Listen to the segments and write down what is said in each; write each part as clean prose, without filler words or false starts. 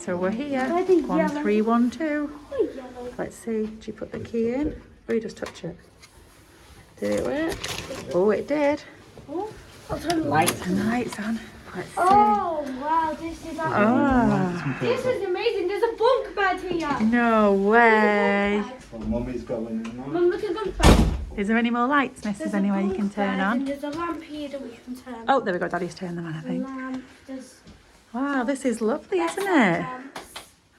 So we're here. 1312. Let's see. Did you put the key in? Or you just touch it? Did it work? Oh, it did. I'll turn the lights. Turn the lights on. Let's see. Oh wow, this is this is amazing. There's a bunk bed here. No way. Well, Mummy's going in now. Mum, look at the bunk bed. Is there any more lights, Mrs. There's Anywhere a you can bunk turn bed on? And there's a lamp here that we can turn. Oh, there we go. Daddy's turned them on, I think. There's Wow, this is lovely, isn't it?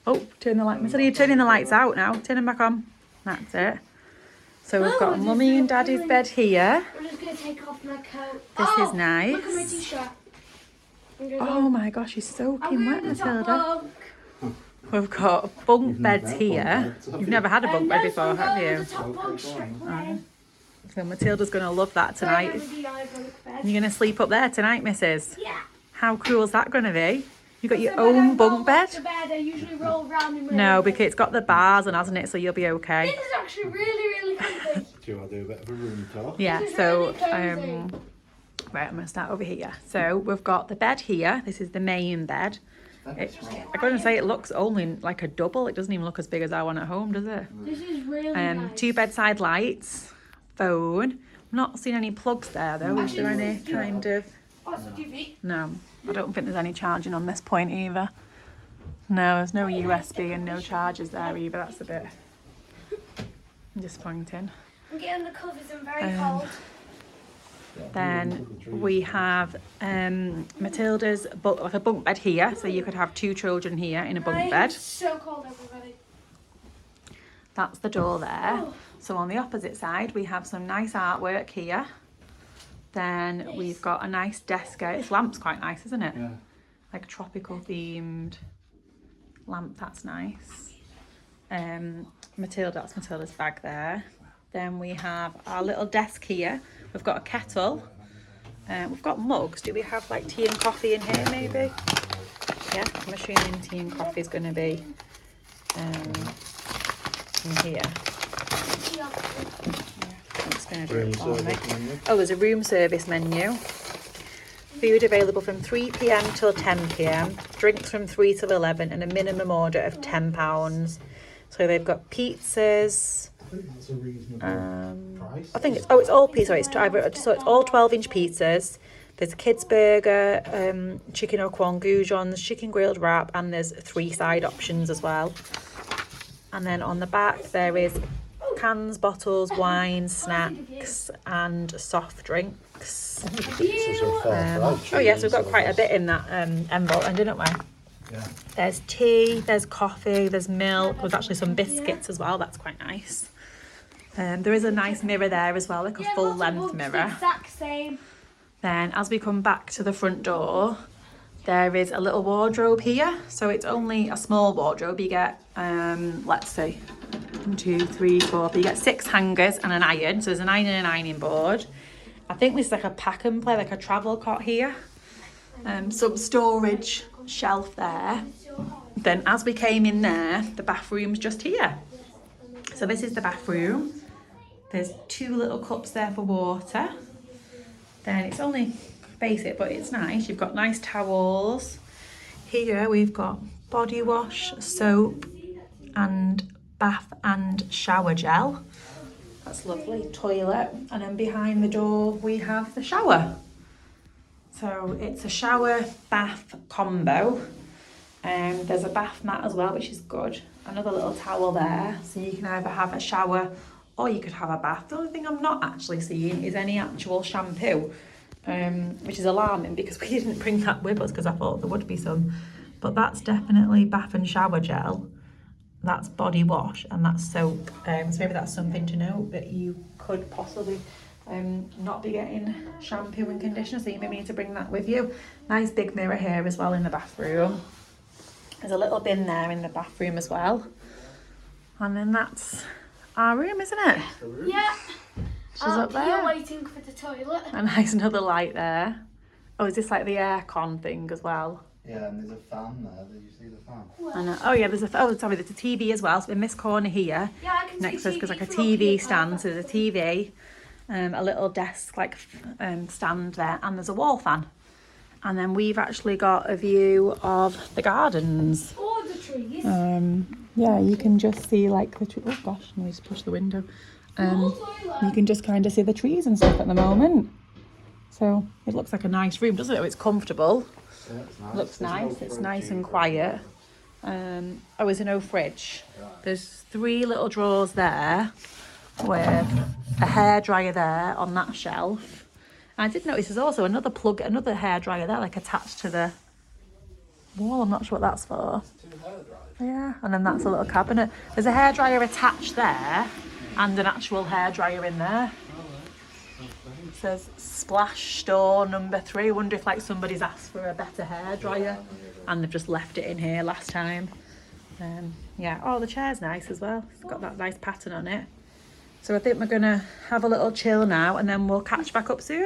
Oh, turn the light. Matilda, you're turning the lights out now. Turn them back on. That's it. So we've got Mummy and Daddy's bed here. I'm just going to take off my coat. This is nice. Look at my t-shirt. Oh my gosh, you're soaking wet, the top Matilda. bunk. We've got bunk beds here. You've never had a bunk bed let's before, go have over you? the top bunk straight away. So Matilda's going to love that tonight. Over the eye bunk bed. You're going to sleep up there tonight, Mrs. Yeah. How cool is that going to be? You got your So when I own bunk roll bed? off the bed, I usually roll around in my No, own because it's got the bars on, hasn't it? So you'll be okay. This is actually really comfy. Do you want to do a bit of a room tour? Yeah, This is so really cozy. right, I'm going to start over here. So we've got the bed I'm This is the main bed. I'm going to say it looks only like a double. It doesn't even look as big as our one at home, does it? This is really nice. 2 bedside lights, phone. I'm not seeing any plugs there though. Is there any kind of... Oh, it's a TV. No, I don't think there's any charging on this point either. No, there's no USB and no chargers there either. That's a bit disappointing. I'm getting the covers. I'm very cold. Then we have Matilda's like a bunk bed here, so you could have 2 children here in a bunk bed. It's so cold, everybody. That's the door there. Oh. So on the opposite side, we have some nice artwork here. Then we've got a nice desk. This lamp's quite nice, isn't it? Yeah. Like a tropical themed lamp. That's nice. That's Matilda's bag there. Then we have our little desk here. We've got a kettle. We've got mugs. Do we have like tea and coffee in here maybe? Yeah, I'm assuming tea and coffee is going to be in here. Yeah, I'm just going to do it for me. Oh, there's a room service menu. Food available from 3 p.m. till 10 p.m. Drinks from 3 till 11 and a minimum order of £10. So they've got pizzas. That's a reasonable price. I think it's all pizza. It's all 12-inch pizzas. There's a kids burger, chicken au coing goujons, chicken grilled wrap, and there's 3 side options as well. And then on the back there is cans, bottles, wine, snacks, and soft drinks. Oh yes, we've got quite a bit in that envelope, didn't we? Yeah. There's tea, there's coffee, there's milk. There's actually some biscuits as well. That's quite nice. There is a nice mirror there as well, like a full length mirror. Exact same. Then as we come back to the front door, there is a little wardrobe here. So it's only a small wardrobe. You get, let's see, 1, 2, 3, 4. You get 6 hangers and an iron. So there's an iron and an ironing board. I think there's like a pack and play, like a travel cot here. Some storage shelf there. Then as we came in there, the bathroom's just here. So this is the bathroom. There's 2 little cups there for water. Then it's only basic, but it's nice. You've got nice towels. Here we've got body wash, soap, and bath and shower gel. That's lovely. Toilet. And then behind the door we have the shower. So it's a shower bath combo. There's a bath mat as well, which is good. Another little towel there. So you can either have a shower or you could have a bath. The only thing I'm not actually seeing is any actual shampoo, which is alarming because we didn't bring that with us because I thought there would be some. But that's definitely bath and shower gel. That's body wash and that's soap. So maybe that's something to note, that you could possibly not be getting shampoo and conditioner, so you maybe need to bring that with you. Nice big mirror here as well in the bathroom. There's a little bin there in the bathroom as well. And then that's our room, isn't it? Yeah. She's up there. Waiting for the toilet. A nice another light there. Oh, is this like the aircon thing as well? Yeah, and there's a fan there. Did you see the fan? I know. Oh yeah, there's a TV as well. So in this corner here, Yeah, I can next see to us, there's like a from up TV here. stand. So there's a TV, a little desk like stand there, and there's a wall fan. And then we've actually got a view of the gardens. Oh, the trees. Yeah, you can just see like the oh gosh, let me just push the window. You can just kind of see the trees and stuff at the moment. So it looks like a nice room, doesn't it? It's comfortable. Yeah, it's nice. Looks There's nice. no It's fridge nice and either. quiet. Oh, is there no fridge? There's 3 little drawers there with a hairdryer there on that shelf. And I did notice there's also another hairdryer there, like attached to the wall. I'm not sure what that's for. 2 hairdryers. Yeah, and then that's a little cabinet. There's a hairdryer attached there and an actual hairdryer in there. It says splash store number 3. I wonder if like somebody's asked for a better hairdryer and they've just left it in here last time. Yeah, oh, the chair's nice as well. It's got that nice pattern on it. So I think we're gonna have a little chill now and then we'll catch back up soon.